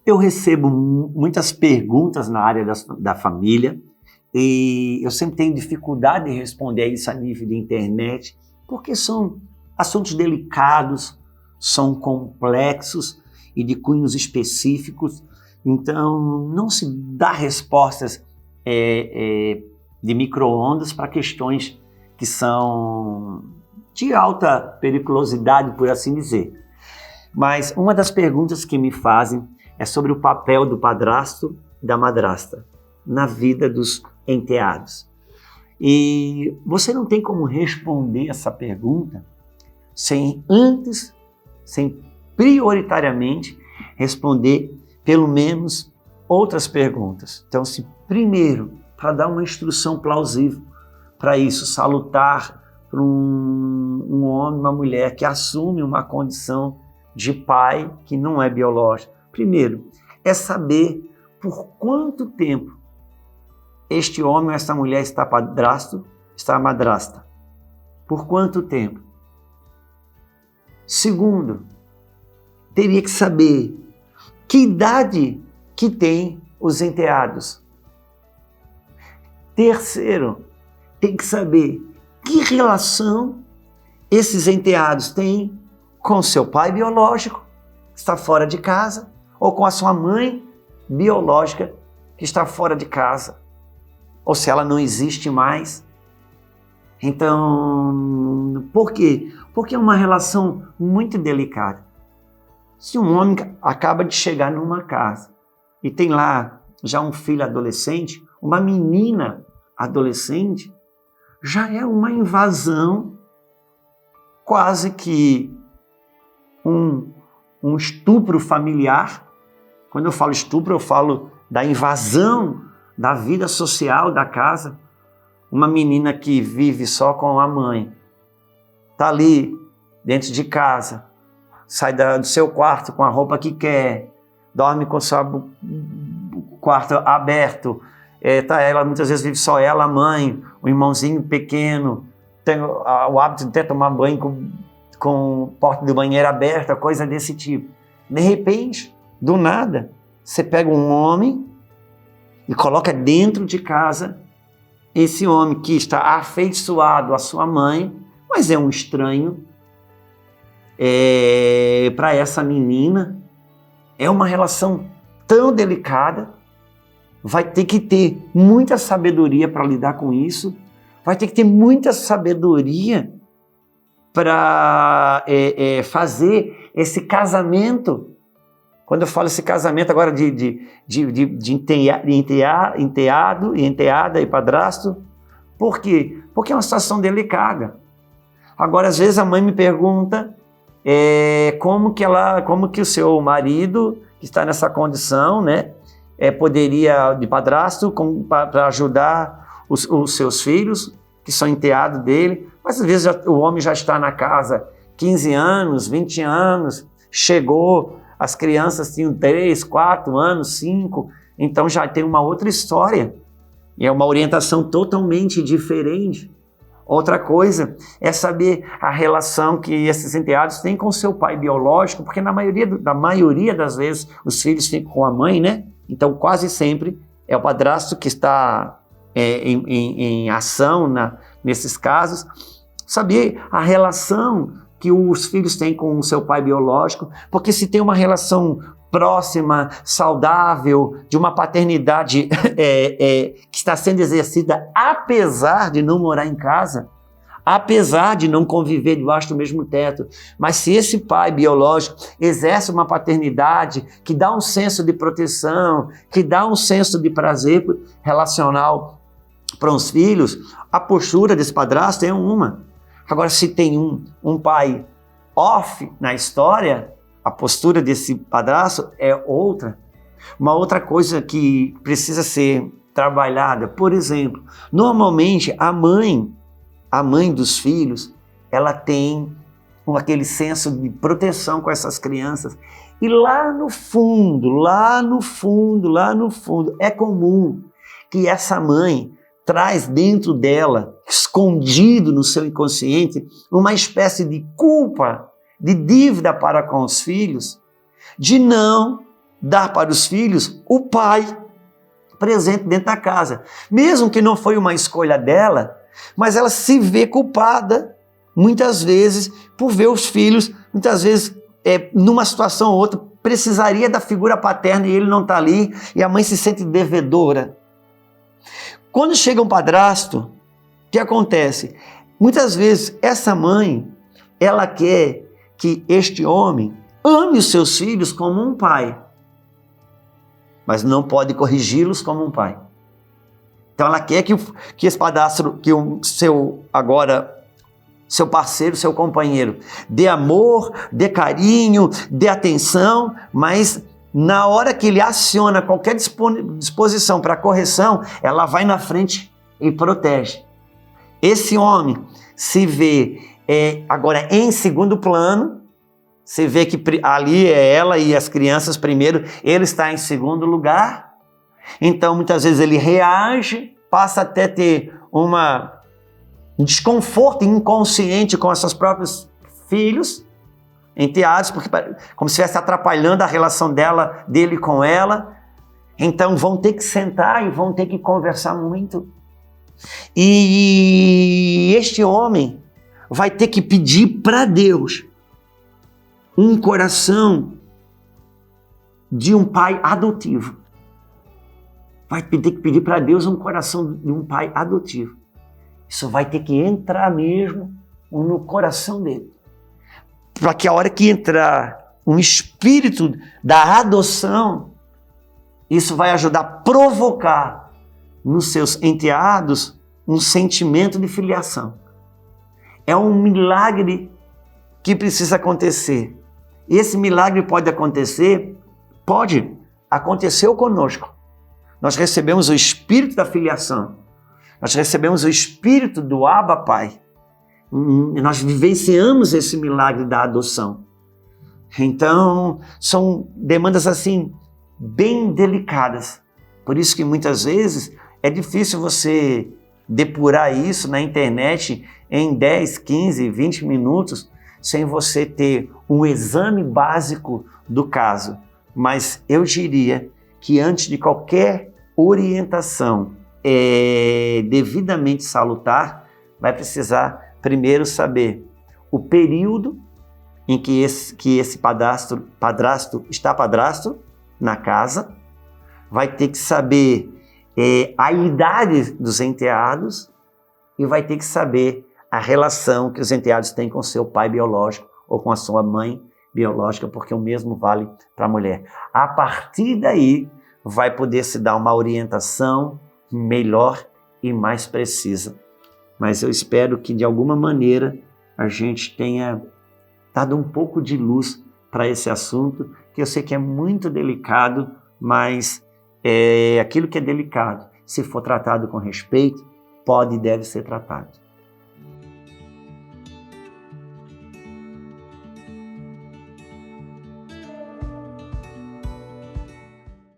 Eu recebo muitas perguntas na área da família e eu sempre tenho dificuldade de responder a isso a nível de internet, porque são assuntos delicados, são complexos e de cunhos específicos, então não se dá respostas de micro-ondas para questões que são de alta periculosidade, por assim dizer. Mas uma das perguntas que me fazem é sobre o papel do padrasto e da madrasta na vida dos enteados. E você não tem como responder essa pergunta sem prioritariamente responder pelo menos outras perguntas. Então, se primeiro, para dar uma instrução plausível para isso, salutar para um homem, uma mulher que assume uma condição de pai que não é biológico. Primeiro, é saber por quanto tempo este homem ou esta mulher está padrasto, está madrasta. Por quanto tempo? Segundo, teria que saber que idade que tem os enteados. Terceiro, tem que saber que relação esses enteados têm com seu pai biológico, que está fora de casa, ou com a sua mãe biológica, que está fora de casa, ou se ela não existe mais. Então, por quê? Porque é uma relação muito delicada. Se um homem acaba de chegar numa casa e tem lá já um filho adolescente, uma menina adolescente, já é uma invasão, quase que um estupro familiar. Quando eu falo estupro, eu falo da invasão da vida social da casa. Uma menina que vive só com a mãe, está ali dentro de casa, sai do seu quarto com a roupa que quer, dorme com o seu quarto aberto, ela muitas vezes vive só ela, a mãe, o irmãozinho pequeno, tem o hábito de até tomar banho com porta do banheiro aberta, coisa desse tipo. De repente, do nada, você pega um homem e coloca dentro de casa esse homem que está afeiçoado à sua mãe, mas é um estranho para essa menina. É uma relação tão delicada, vai ter que ter muita sabedoria para lidar com isso, vai ter que ter muita sabedoria para fazer esse casamento. Quando eu falo esse casamento agora de enteado e enteada e padrasto, por quê? Porque é uma situação delicada. Agora, às vezes a mãe me pergunta como que o seu marido, que está nessa condição, né, poderia, de padrasto, para ajudar os seus filhos, que são enteados dele. Mas às vezes o homem já está na casa 15 anos, 20 anos, chegou, as crianças tinham 3, 4 anos, 5, então já tem uma outra história. E é uma orientação totalmente diferente. Outra coisa é saber a relação que esses enteados têm com seu pai biológico, porque na maioria das vezes os filhos ficam com a mãe, né? Então quase sempre é o padrasto que está em ação nesses casos. Saber a relação que os filhos têm com o seu pai biológico, porque se tem uma relação próxima, saudável, de uma paternidade que está sendo exercida apesar de não morar em casa, apesar de não conviver debaixo do mesmo teto, mas se esse pai biológico exerce uma paternidade que dá um senso de proteção, que dá um senso de prazer relacional para os filhos, a postura desse padrasto é uma. Agora, se tem um pai off na história, a postura desse padrasto é outra. Uma outra coisa que precisa ser trabalhada, por exemplo, normalmente a mãe dos filhos, ela tem aquele senso de proteção com essas crianças. E lá no fundo, é comum que essa mãe traz dentro dela, escondido no seu inconsciente, uma espécie de culpa, de dívida para com os filhos, de não dar para os filhos o pai presente dentro da casa. Mesmo que não foi uma escolha dela, mas ela se vê culpada, muitas vezes, por ver os filhos, muitas vezes, numa situação ou outra, precisaria da figura paterna e ele não está ali, e a mãe se sente devedora. Quando chega um padrasto, o que acontece? Muitas vezes, essa mãe, ela quer que este homem ame os seus filhos como um pai, mas não pode corrigi-los como um pai. Então ela quer que esse padrasto, que o seu parceiro, seu companheiro, dê amor, dê carinho, dê atenção, mas na hora que ele aciona qualquer disposição para correção, ela vai na frente e protege. Esse homem se vê agora em segundo plano, você vê que ali é ela e as crianças primeiro, ele está em segundo lugar, então muitas vezes ele reage, passa até ter um desconforto inconsciente com seus próprios filhos, enteados, porque como se estivesse atrapalhando a relação dele com ela. Então vão ter que sentar e vão ter que conversar muito. E este homem vai ter que pedir para Deus um coração de um pai adotivo. Vai ter que pedir para Deus um coração de um pai adotivo. Isso vai ter que entrar mesmo no coração dele. Para que a hora que entrar um espírito da adoção, isso vai ajudar a provocar nos seus enteados um sentimento de filiação. É um milagre que precisa acontecer. Esse milagre pode acontecer conosco. Nós recebemos o espírito da filiação. Nós recebemos o espírito do Abba Pai. Nós vivenciamos esse milagre da adoção. Então, são demandas assim, bem delicadas. Por isso que muitas vezes é difícil você depurar isso na internet em 10, 15, 20 minutos, sem você ter um exame básico do caso. Mas eu diria que antes de qualquer orientação devidamente salutar, vai precisar primeiro saber o período em que esse padrasto está na casa, vai ter que saber a idade dos enteados e vai ter que saber a relação que os enteados têm com seu pai biológico ou com a sua mãe biológica, porque o mesmo vale para a mulher. A partir daí, vai poder se dar uma orientação melhor e mais precisa. Mas eu espero que, de alguma maneira, a gente tenha dado um pouco de luz para esse assunto, que eu sei que é muito delicado, mas aquilo que é delicado, se for tratado com respeito, pode e deve ser tratado.